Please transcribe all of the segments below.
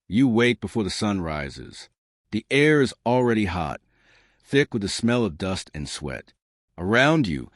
You wake before the sun rises. The air is already hot, thick with the smell of dust and sweat. Around you,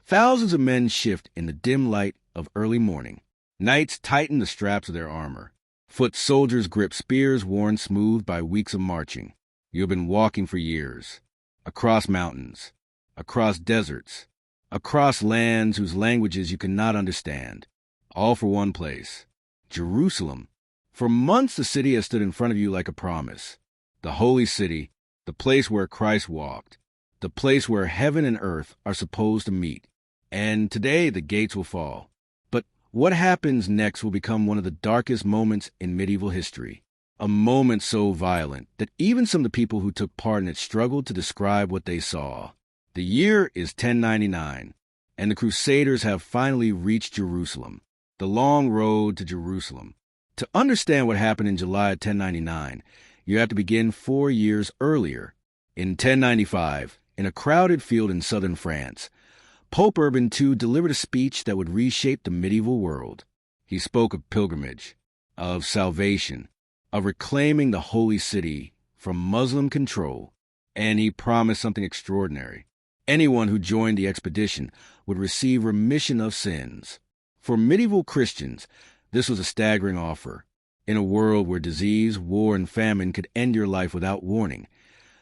thousands of men shift in the dim light of early morning. Knights tighten the straps of their armor. Foot soldiers grip spears worn smooth by weeks of marching. You have been walking for years, across mountains, across deserts, across lands whose languages you cannot understand, all for one place, Jerusalem. For months the city has stood in front of you like a promise. The holy city, the place where Christ walked, the place where heaven and earth are supposed to meet. And today the gates will fall. But what happens next will become one of the darkest moments in medieval history. A moment so violent that even some of the people who took part in it struggled to describe what they saw. The year is 1099, and the Crusaders have finally reached Jerusalem, the long road to Jerusalem. To understand what happened in July 1099, you have to begin 4 years earlier. In 1095, in a crowded field in southern France, Pope Urban II delivered a speech that would reshape the medieval world. He spoke of pilgrimage, of salvation, of reclaiming the holy city from Muslim control, and he promised something extraordinary. Anyone who joined the expedition would receive remission of sins. For medieval Christians, this was a staggering offer. In a world where disease, war, and famine could end your life without warning,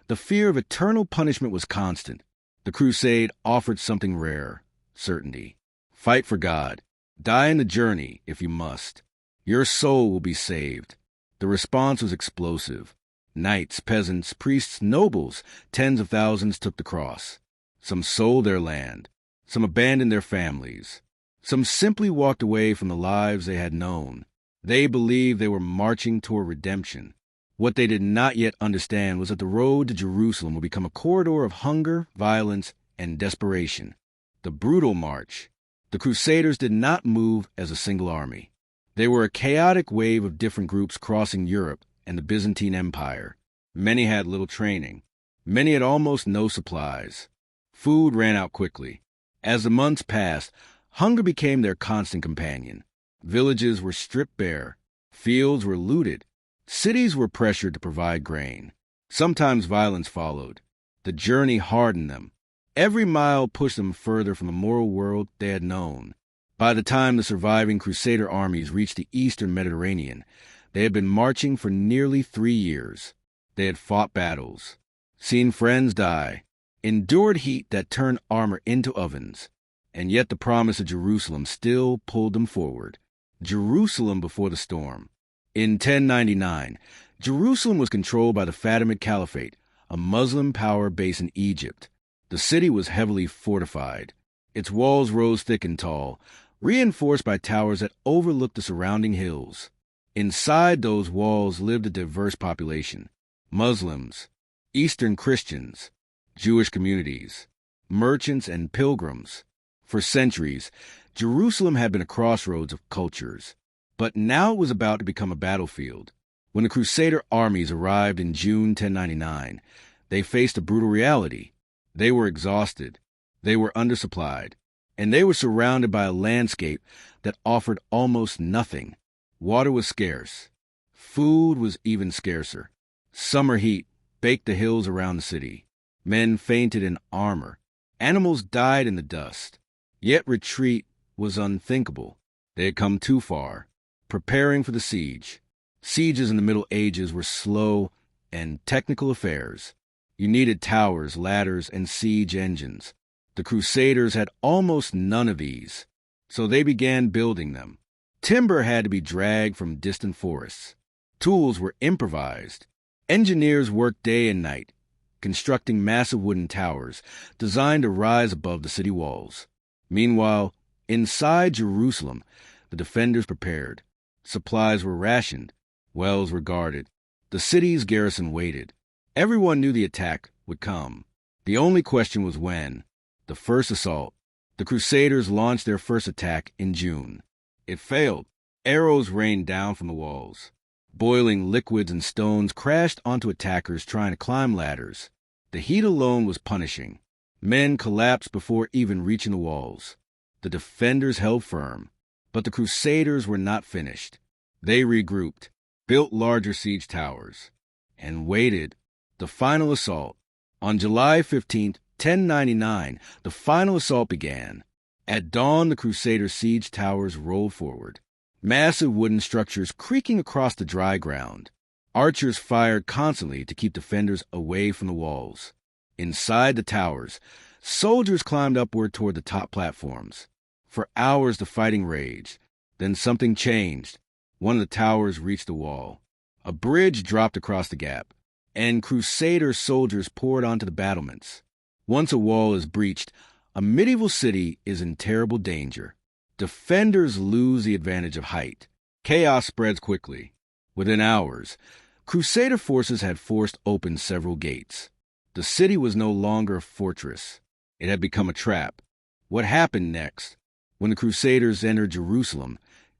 the fear of eternal punishment was constant. The crusade offered something rare: certainty. Fight for God. Die in the journey if you must. Your soul will be saved. The response was explosive. Knights, peasants, priests, nobles, tens of thousands took the cross. Some sold their land. Some abandoned their families. Some simply walked away from the lives they had known. They believed they were marching toward redemption. What they did not yet understand was that the road to Jerusalem would become a corridor of hunger, violence, and desperation. The brutal march. The Crusaders did not move as a single army. They were a chaotic wave of different groups crossing Europe and the Byzantine Empire. Many had little training. Many had almost no supplies. Food ran out quickly. As the months passed, hunger became their constant companion. Villages were stripped bare. Fields were looted. Cities were pressured to provide grain. Sometimes violence followed. The journey hardened them. Every mile pushed them further from the moral world they had known. By the time the surviving Crusader armies reached the eastern Mediterranean, they had been marching for nearly 3 years. They had fought battles, seen friends die, endured heat that turned armor into ovens, and yet the promise of Jerusalem still pulled them forward. Jerusalem before the storm. In 1099, Jerusalem was controlled by the Fatimid Caliphate, a Muslim power based in Egypt. The city was heavily fortified. Its walls rose thick and tall, reinforced by towers that overlooked the surrounding hills. Inside those walls lived a diverse population: Muslims, Eastern Christians, Jewish communities, merchants, and pilgrims. For centuries, Jerusalem had been a crossroads of cultures, but now it was about to become a battlefield. When the Crusader armies arrived in June 1099, they faced a brutal reality. They were exhausted, they were undersupplied, and they were surrounded by a landscape that offered almost nothing. Water was scarce. Food was even scarcer. Summer heat baked the hills around the city. Men fainted in armor. Animals died in the dust. Yet retreat was unthinkable. They had come too far, preparing for the siege. Sieges in the Middle Ages were slow and technical affairs. You needed towers, ladders, and siege engines. The Crusaders had almost none of these, so they began building them. Timber had to be dragged from distant forests. Tools were improvised. Engineers worked day and night, constructing massive wooden towers designed to rise above the city walls. Meanwhile, inside Jerusalem, the defenders prepared. Supplies were rationed. Wells were guarded. The city's garrison waited. Everyone knew the attack would come. The only question was when. The first assault. The Crusaders launched their first attack in June. It failed. Arrows rained down from the walls. Boiling liquids and stones crashed onto attackers trying to climb ladders. The heat alone was punishing. Men collapsed before even reaching the walls. The defenders held firm, but the Crusaders were not finished. They regrouped. built larger siege towers, and waited the final assault. On July 15th, 1099, the final assault began. At dawn, the Crusader siege towers rolled forward, massive wooden structures creaking across the dry ground. Archers fired constantly to keep defenders away from the walls. Inside the towers, soldiers climbed upward toward the top platforms. For hours the fighting raged. Then something changed. One of the towers reached the wall. A bridge dropped across the gap, and Crusader soldiers poured onto the battlements. Once a wall is breached, a medieval city is in terrible danger. Defenders lose the advantage of height. Chaos spreads quickly. Within hours, Crusader forces had forced open several gates. The city was no longer a fortress. It had become a trap. What happened next? When the Crusaders entered Jerusalem,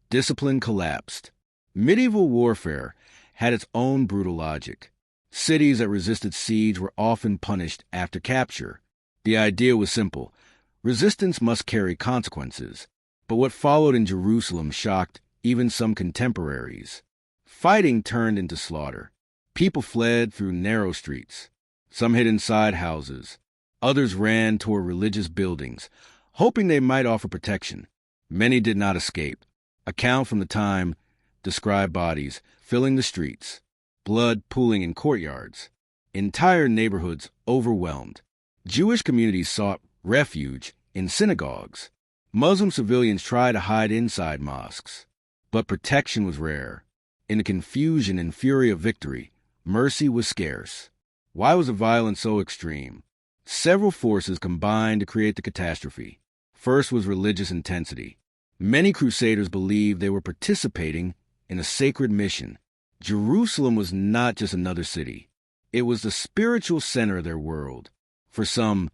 discipline collapsed. Medieval warfare had its own brutal logic. Cities that resisted siege were often punished after capture. The idea was simple. Resistance must carry consequences. But what followed in Jerusalem shocked even some contemporaries. Fighting turned into slaughter. People fled through narrow streets. Some hid inside houses. Others ran toward religious buildings, hoping they might offer protection. Many did not escape. Accounts from the time describe bodies filling the streets, blood pooling in courtyards, entire neighborhoods overwhelmed. Jewish communities sought refuge in synagogues. Muslim civilians tried to hide inside mosques, but protection was rare. In the confusion and fury of victory, mercy was scarce. Why was the violence so extreme? Several forces combined to create the catastrophe. First was religious intensity. Many Crusaders believed they were participating in a sacred mission. Jerusalem was not just another city. It was the spiritual center of their world. For some,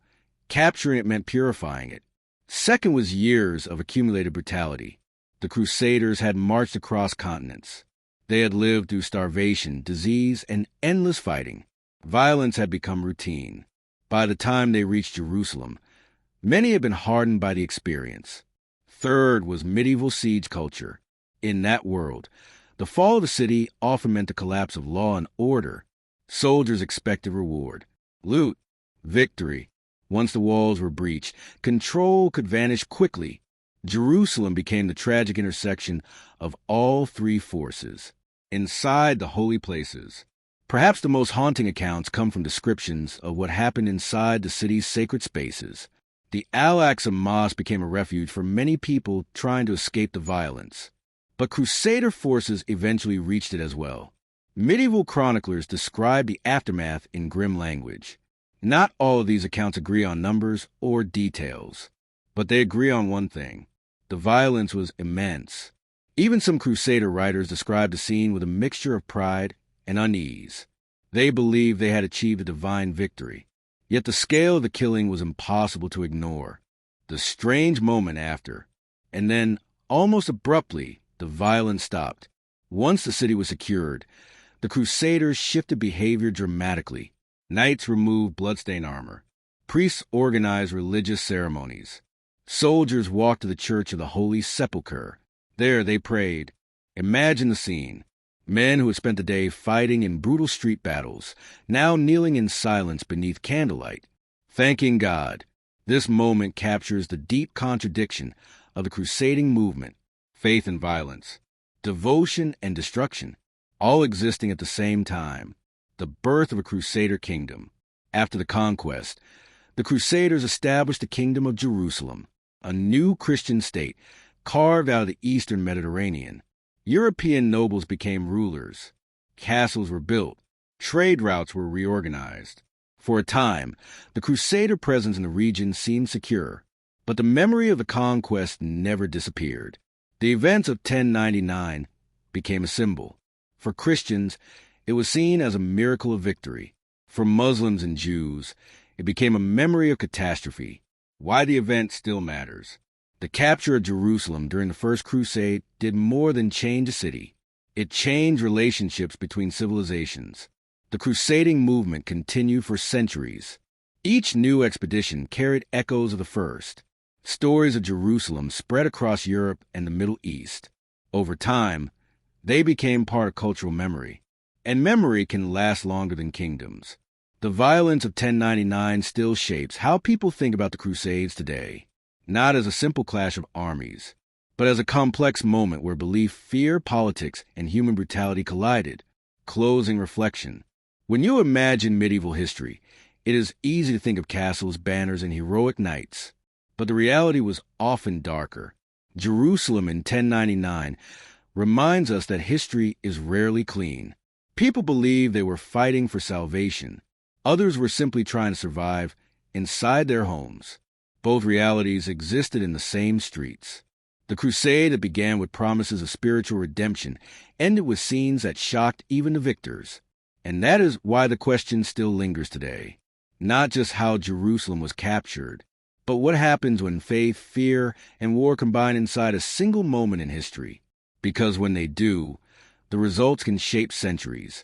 capturing it meant purifying it. Second was years of accumulated brutality. The Crusaders had marched across continents. They had lived through starvation, disease, and endless fighting. Violence had become routine. By the time they reached Jerusalem, many had been hardened by the experience. Third was medieval siege culture. In that world, the fall of the city often meant the collapse of law and order. Soldiers expected reward, loot, victory. Once the walls were breached, control could vanish quickly. Jerusalem became the tragic intersection of all three forces. Inside the holy places, perhaps the most haunting accounts come from descriptions of what happened inside the city's sacred spaces. The Al-Aqsa Mosque became a refuge for many people trying to escape the violence. But Crusader forces eventually reached it as well. Medieval chroniclers describe the aftermath in grim language. Not all of these accounts agree on numbers or details, but they agree on one thing. The violence was immense. Even some Crusader writers described the scene with a mixture of pride and unease. They believed they had achieved a divine victory. Yet the scale of the killing was impossible to ignore. The strange moment after, and then, almost abruptly, the violence stopped. Once the city was secured, the Crusaders shifted behavior dramatically. Knights removed bloodstained armor. Priests organized religious ceremonies. Soldiers walked to the Church of the Holy Sepulchre. There they prayed. Imagine the scene. Men who had spent the day fighting in brutal street battles, now kneeling in silence beneath candlelight, thanking God. This moment captures the deep contradiction of the crusading movement, faith and violence, devotion and destruction, all existing at the same time. The birth of a Crusader kingdom. After the conquest, the Crusaders established the Kingdom of Jerusalem, a new Christian state carved out of the eastern Mediterranean. European nobles became rulers. Castles were built. Trade routes were reorganized. For a time, the Crusader presence in the region seemed secure, but the memory of the conquest never disappeared. The events of 1099 became a symbol. For Christians, it was seen as a miracle of victory. For Muslims and Jews, it became a memory of catastrophe. Why the event still matters. The capture of Jerusalem during the First Crusade did more than change a city. It changed relationships between civilizations. The crusading movement continued for centuries. Each new expedition carried echoes of the first. Stories of Jerusalem spread across Europe and the Middle East. Over time, They became part of cultural memory, and memory can last longer than kingdoms. The violence of 1099 still shapes how people think about the Crusades today, not as a simple clash of armies, but as a complex moment where belief, fear, politics, and human brutality collided. Closing reflection. When you imagine medieval history, it is easy to think of castles, banners, and heroic knights. But the reality was often darker. Jerusalem in 1099 reminds us that history is rarely clean. People believed they were fighting for salvation. Others were simply trying to survive inside their homes. Both realities existed in the same streets. The crusade that began with promises of spiritual redemption ended with scenes that shocked even the victors. And that is why the question still lingers today. Not just how Jerusalem was captured, but what happens when faith, fear, and war combine inside a single moment in history. Because when they do, the results can shape centuries.